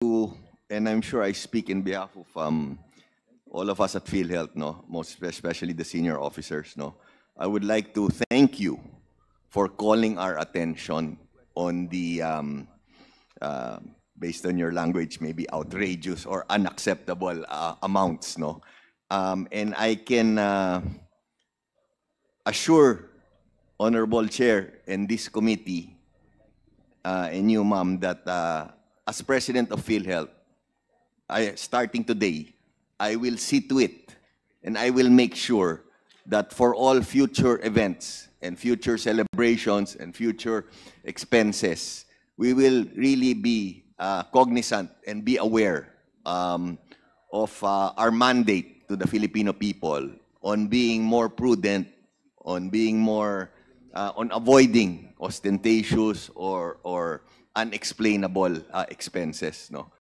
to, and I'm sure I speak in behalf of all of us at PhilHealth, no, most especially the senior officers, no. I would like to thank you for calling our attention on the, uh, based on your language, maybe outrageous or unacceptable amounts, no. And I can assure Honorable Chair and this committee and you, ma'am, that as President of PhilHealth, starting today, I will see to it and I will make sure that for all future events and future celebrations and future expenses, we will really be cognizant and be aware of our mandate to the Filipino people on being more prudent, on being more, on avoiding ostentatious or unexplainable expenses. No?